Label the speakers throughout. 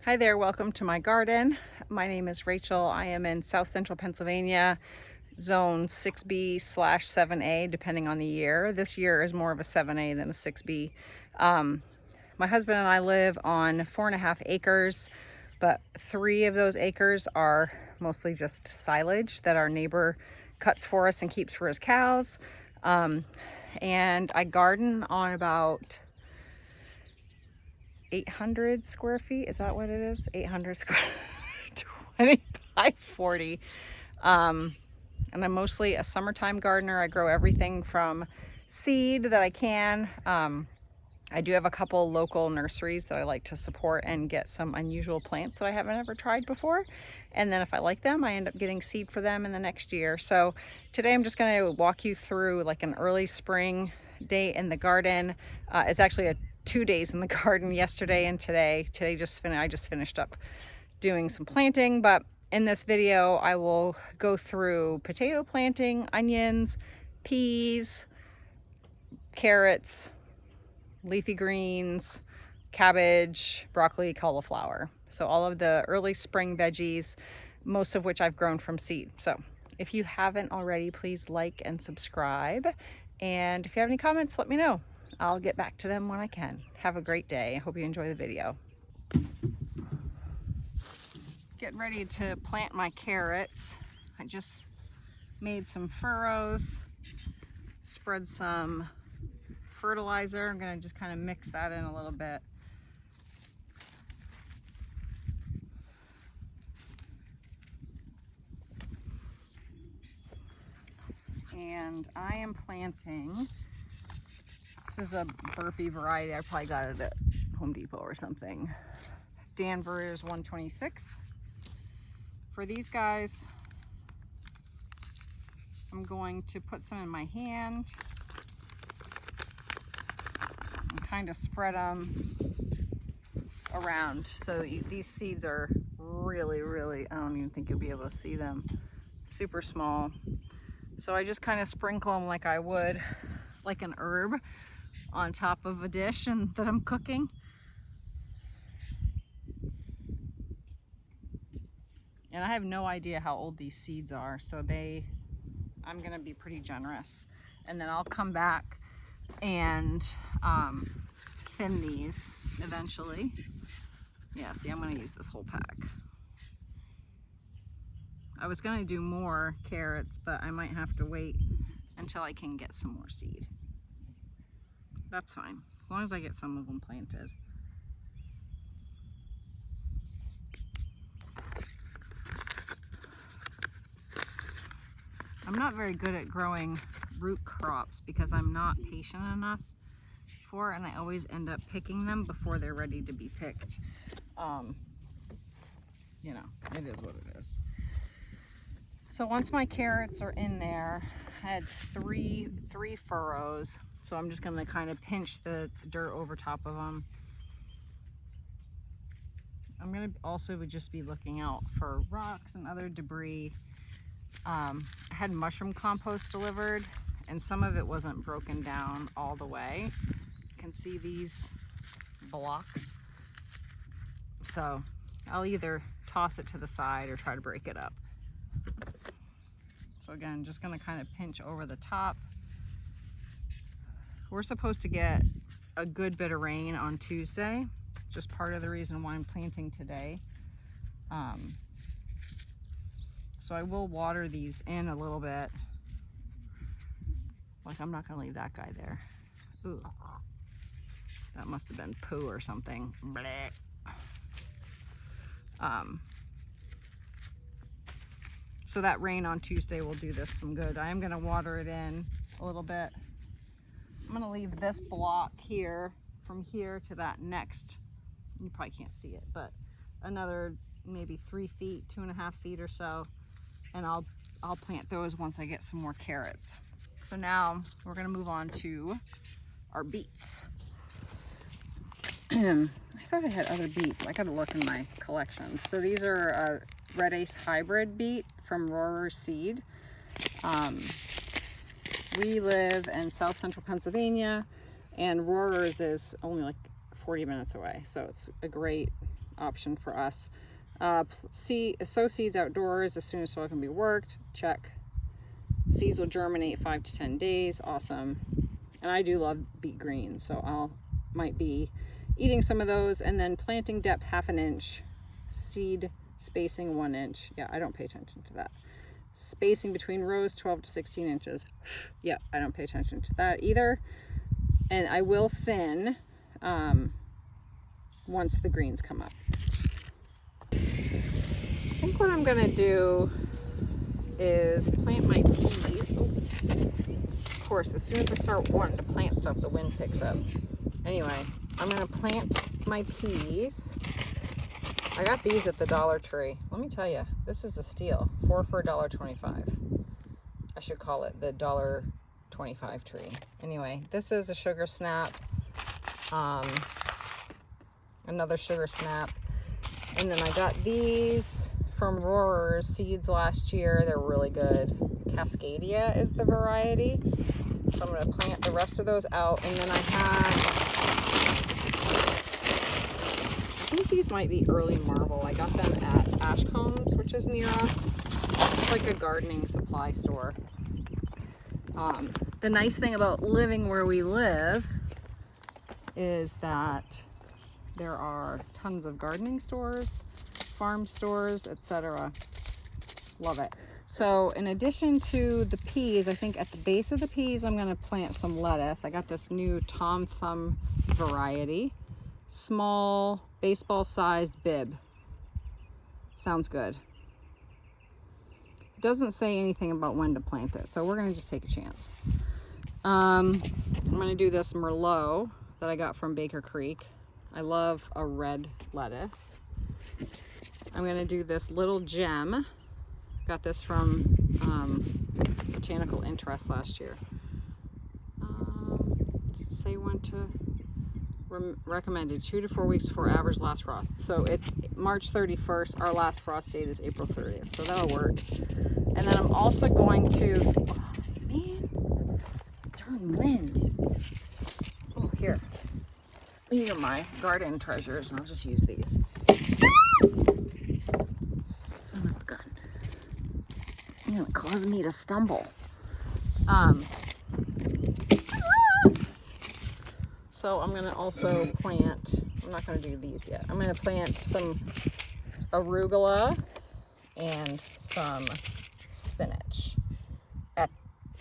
Speaker 1: Hi there, welcome to my garden. My name is Rachel. I am in South Central Pennsylvania, zone 6B/7A, depending on the year. This year is more of a 7A than a 6B. My husband and I live on 4.5 acres, but 3 of those acres are mostly just silage that our neighbor cuts for us and keeps for his cows. And I garden on about 800 square feet. Is that what it is? 800 square 20 by 40. And I'm mostly a summertime gardener. I grow everything from seed that I can. I do have a couple local nurseries that I like to support and get some unusual plants that I haven't ever tried before. And then if I like them, I end up getting seed for them in the next year. So today I'm just going to walk you through like an early spring day in the garden. It's actually 2 days in the garden, yesterday and today. I just finished up doing some planting, but in this video I will go through potato planting, onions, peas, carrots, leafy greens, cabbage, broccoli, cauliflower. So all of the early spring veggies, most of which I've grown from seed. So if you haven't already, please like and subscribe. And if you have any comments, let me know. I'll get back to them when I can. Have a great day. I hope you enjoy the video. Getting ready to plant my carrots. I just made some furrows, spread some fertilizer. I'm gonna just kind of mix that in a little bit. And I am planting, this is a burpee variety. I probably got it at Home Depot or something. Danvers 126. For these guys, I'm going to put some in my hand and kind of spread them around. So these seeds are really, I don't even think you'll be able to see them, super small. So I just kind of sprinkle them like I would like an herb on top of a dish that I'm cooking. And I have no idea how old these seeds are, so I'm gonna be pretty generous. And then I'll come back and thin these eventually. Yeah, see, I'm gonna use this whole pack. I was gonna do more carrots, but I might have to wait until I can get some more seed. That's fine, as long as I get some of them planted. I'm not very good at growing root crops because I'm not patient enough for it, and I always end up picking them before they're ready to be picked. You know, it is what it is. So once my carrots are in there, I had three furrows. So I'm just gonna kind of pinch the dirt over top of them. I'm gonna also just be looking out for rocks and other debris. I had mushroom compost delivered, and some of it wasn't broken down all the way. You can see these blocks. So I'll either toss it to the side or try to break it up. So again, just gonna kind of pinch over the top. We're supposed to get a good bit of rain on Tuesday, just part of the reason why I'm planting today. So I will water these in a little bit. Like, I'm not gonna leave that guy there. Ooh, that must have been poo or something. Blech. So that rain on Tuesday will do this some good. I am gonna water it in a little bit. I'm gonna leave this block here, from here to that next, you probably can't see it, but another maybe 3 feet, 2.5 feet or so. And I'll plant those once I get some more carrots. So now we're gonna move on to our beets. I thought I had other beets. I gotta look in my collection. So these are Red Ace hybrid beet from Rohrer's Seed. We live in South Central Pennsylvania, and Rohrer's is only like 40 minutes away. So it's a great option for us. Sow seeds outdoors as soon as soil can be worked. Check. Seeds will germinate 5 to 10 days. Awesome. And I do love beet greens, so might be eating some of those. And then planting depth 1/2 inch, seed spacing 1 inch. Yeah, I don't pay attention to that. Spacing between rows 12 to 16 inches. Yeah, I don't pay attention to that either. And I will thin once the greens come up. I think what I'm gonna do is plant my peas. Oh, of course, as soon as I start wanting to plant stuff, the wind picks up. Anyway, I'm gonna plant my peas. I got these at the Dollar Tree. Let me tell you, this is a steal. 4 for $1.25. I should call it the $1.25 tree. Anyway, this is a sugar snap. Another sugar snap. And then I got these from Roarer's seeds last year. They're really good. Cascadia is the variety. So I'm going to plant the rest of those out. And then I think these might be early marble. I got them at Ashcombs, which is near us. It's like a gardening supply store. The nice thing about living where we live is that there are tons of gardening stores, farm stores, etc. Love it. So in addition to the peas, I think at the base of the peas, I'm going to plant some lettuce. I got this new Tom Thumb variety. Small, baseball-sized bib. Sounds good. It doesn't say anything about when to plant it, so we're going to just take a chance. I'm going to do this Merlot that I got from Baker Creek. I love a red lettuce. I'm going to do this little gem. Got this from Botanical Interest last year. Say when to recommended 2 to 4 weeks before average last frost. So it's March 31st. Our last frost date is April 30th. So that'll work. And then I'm also going to, oh man, darn wind. Oh, here. These are my garden treasures, and I'll just use these. Son of a gun. You're gonna cause me to stumble. So I'm gonna also plant, I'm not gonna do these yet. I'm gonna plant some arugula and some spinach at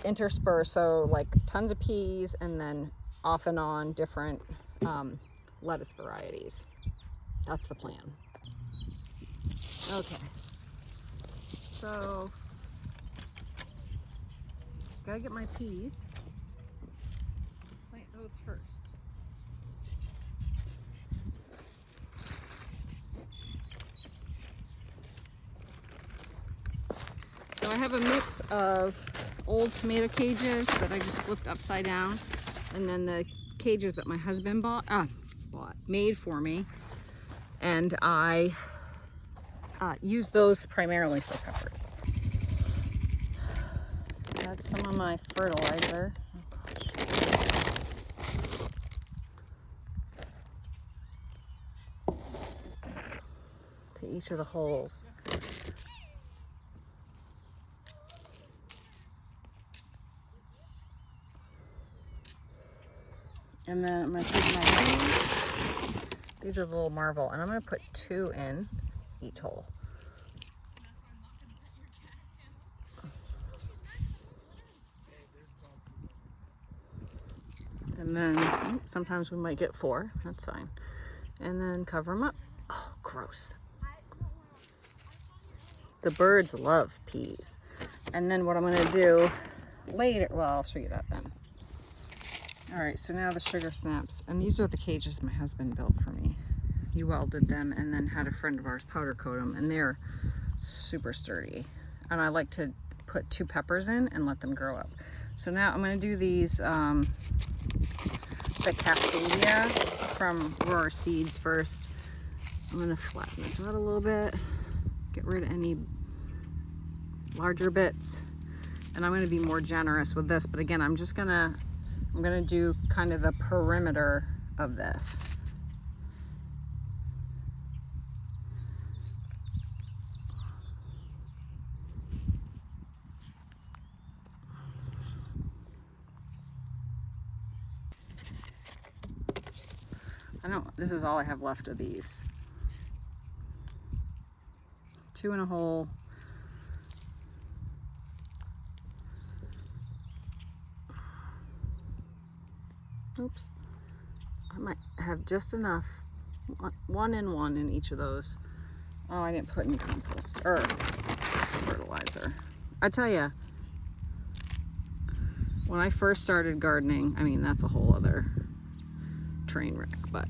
Speaker 1: intersperse, so like tons of peas and then off and on different lettuce varieties. That's the plan. Okay, so gotta get my peas. Plant those first. So I have a mix of old tomato cages that I just flipped upside down, and then the cages that my husband made for me, and I use those primarily for peppers. That's some of my fertilizer. Oh gosh. To each of the holes. And then I'm going to take my leaves. These are the little marvel, and I'm going to put 2 in each hole. And then sometimes we might get 4. That's fine. And then cover them up. Oh, gross. The birds love peas. And then what I'm going to do later, well, I'll show you that then. All right, so now the sugar snaps, and these are the cages my husband built for me. He welded them and then had a friend of ours powder coat them, and they're super sturdy. And I like to put 2 peppers in and let them grow up. So now I'm going to do these, the Cascadia from Roar Seeds first. I'm going to flatten this out a little bit, get rid of any larger bits, and I'm going to be more generous with this. But again, I'm going to do kind of the perimeter of this. This is all I have left of these. 2 in a hole. Oops. I might have just enough. 1 and 1 in each of those. Oh, I didn't put any compost or fertilizer. I tell you, when I first started gardening, I mean, that's a whole other train wreck, but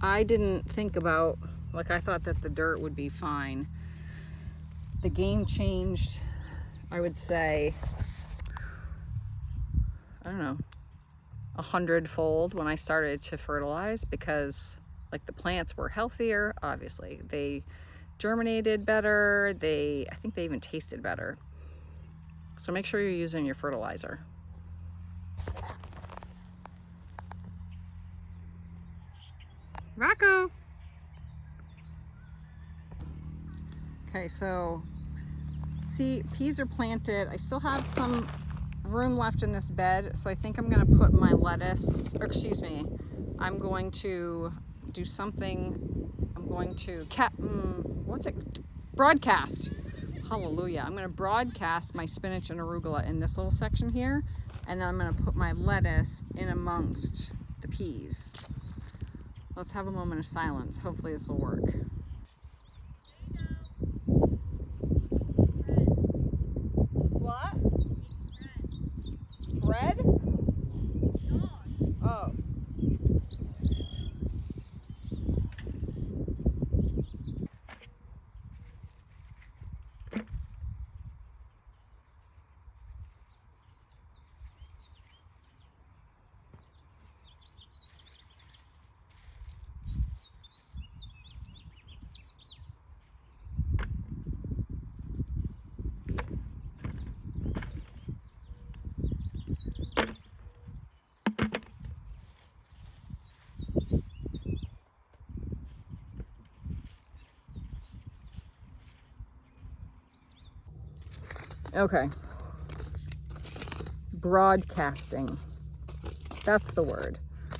Speaker 1: I didn't think about, like, I thought that the dirt would be fine. The game changed, I would say, I don't know, 100-fold when I started to fertilize, because like the plants were healthier, obviously. They germinated better. I think they even tasted better. So make sure you're using your fertilizer. Rocco! Okay, so see, peas are planted. I still have some room left in this bed, so I think I'm gonna put my lettuce, or excuse me, I'm going to do something. I'm going to broadcast. Hallelujah. I'm going to broadcast my spinach and arugula in this little section here, and then I'm going to put my lettuce in amongst the peas. Let's have a moment of silence. Hopefully this will work. What? Bread? Oh. Okay. Broadcasting. That's the word.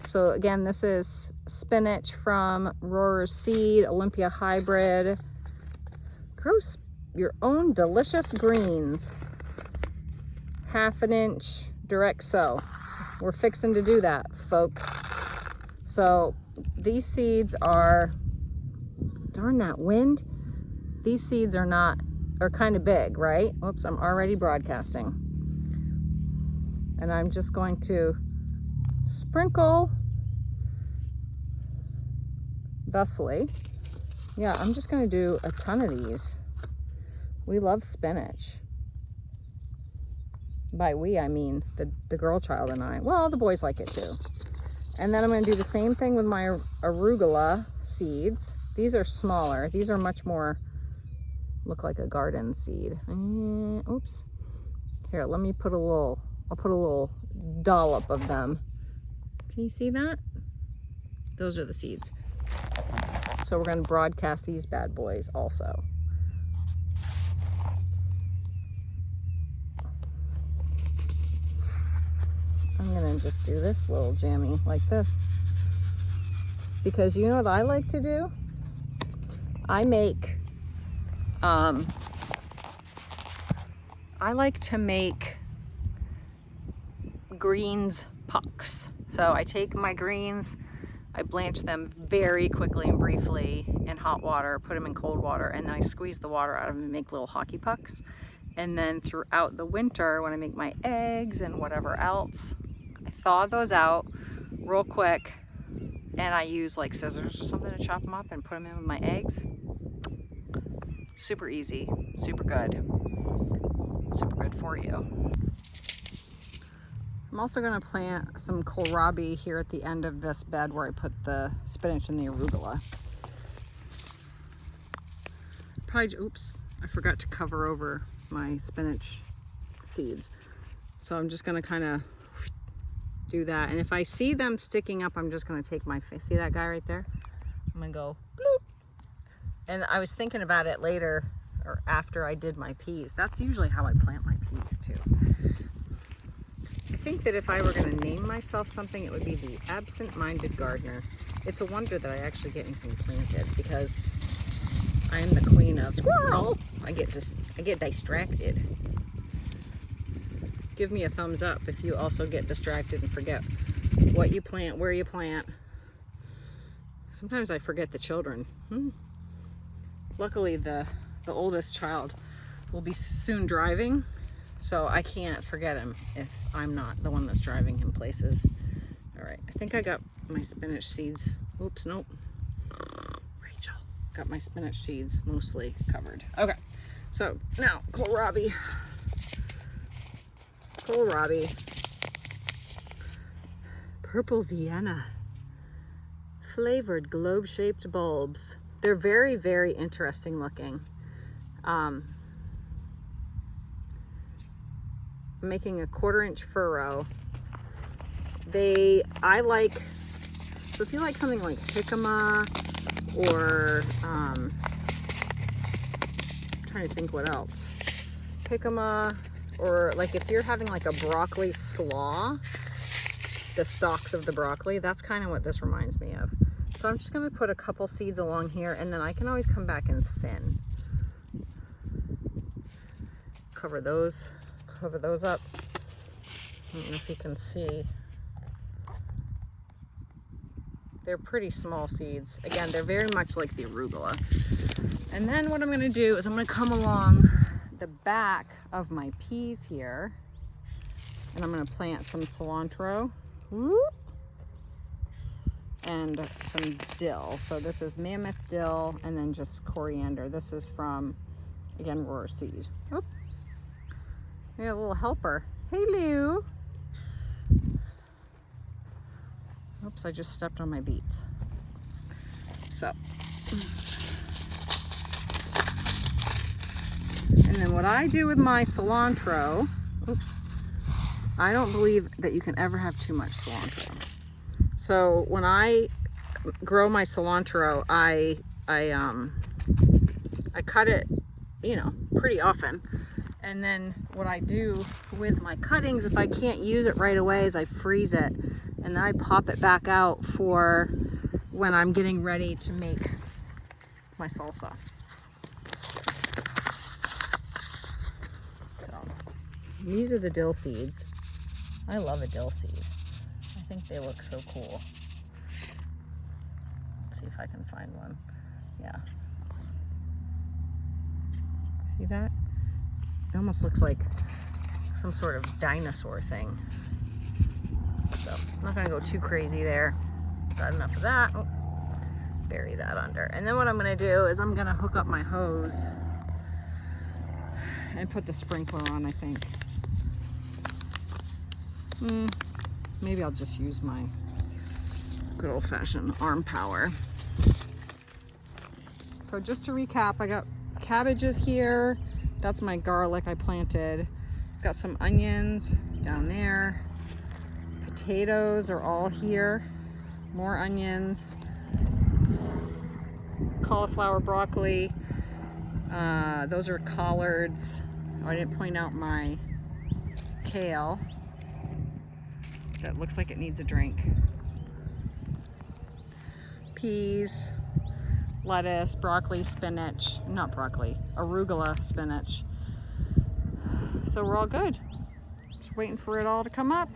Speaker 1: So again, this is spinach from Roar's Seed, Olympia Hybrid. Grow your own delicious greens. 1/2 inch direct sow. We're fixing to do that, folks. So these seeds are, darn that wind. These seeds are kind of big, right? Whoops, I'm already broadcasting. And I'm just going to sprinkle thusly. Yeah, I'm just going to do a ton of these. We love spinach. By we, I mean the girl child and I. Well, the boys like it too. And then I'm going to do the same thing with my arugula seeds. These are smaller. These are much more, look like a garden seed. Oops. Here, let me put I'll put a little dollop of them. Can you see that? Those are the seeds. So we're going to broadcast these bad boys also. I'm going to just do this little jammy like this. Because you know what I like to do? I like to make greens pucks. So I take my greens, I blanch them very quickly and briefly in hot water, put them in cold water, and then I squeeze the water out of them and make little hockey pucks. And then throughout the winter, when I make my eggs and whatever else, I thaw those out real quick, and I use like scissors or something to chop them up and put them in with my eggs. Super easy, super good for you. I'm also going to plant some kohlrabi here at the end of this bed where I put the spinach and the arugula. Oops, I forgot to cover over my spinach seeds. So I'm just going to kind of do that. And if I see them sticking up, I'm just going to take see that guy right there? I'm going to go bloop. And I was thinking about it later or after I did my peas. That's usually how I plant my peas too. I think think that if I were going to name myself something, it would be the absent-minded gardener. It's a wonder that I actually get anything planted, because I am the queen of squirrel. I get distracted. Give me a thumbs up if you also get distracted and forget what you plant, where you plant. Sometimes I forget the children. Luckily, the oldest child will be soon driving, so I can't forget him if I'm not the one that's driving him places. All right, I think I got my spinach seeds. Oops, nope. Rachel, got my spinach seeds mostly covered. Okay, so now kohlrabi. Kohlrabi. Purple Vienna. Flavored globe-shaped bulbs. They're very, very interesting looking. Making a 1/4-inch furrow. So if you like something like jicama, or I'm trying to think what else. Jicama, or like if you're having like a broccoli slaw, the stalks of the broccoli, that's kind of what this reminds me of. So I'm just going to put a couple seeds along here, and then I can always come back and thin. Cover those up. I don't know if you can see. They're pretty small seeds. Again, they're very much like the arugula. And then what I'm going to do is I'm going to come along the back of my peas here, and I'm going to plant some cilantro. And some dill. So this is mammoth dill, and then just coriander. This is from, again, roar seed. Oop. We got a little helper. Hey, Lou. Oops, I just stepped on my beets. So. And then what I do with my cilantro, oops, I don't believe that you can ever have too much cilantro. So when I grow my cilantro, I cut it, pretty often. And then what I do with my cuttings, if I can't use it right away, is I freeze it, and then I pop it back out for when I'm getting ready to make my salsa. So these are the dill seeds. I love a dill seed. I think they look so cool. Let's see if I can find one. Yeah. See that? It almost looks like some sort of dinosaur thing. So I'm not gonna go too crazy there. Got enough of that. Oh, bury that under. And then what I'm gonna do is I'm gonna hook up my hose and put the sprinkler on, I think. Maybe I'll just use my good old-fashioned arm power. So just to recap, I got cabbages here. That's my garlic I planted. Got some onions down there. Potatoes are all here. More onions. Cauliflower, broccoli. Those are collards. Oh, I didn't point out my kale. That looks like it needs a drink. Peas, lettuce, broccoli, spinach, not broccoli, arugula, spinach. So we're all good. Just waiting for it all to come up.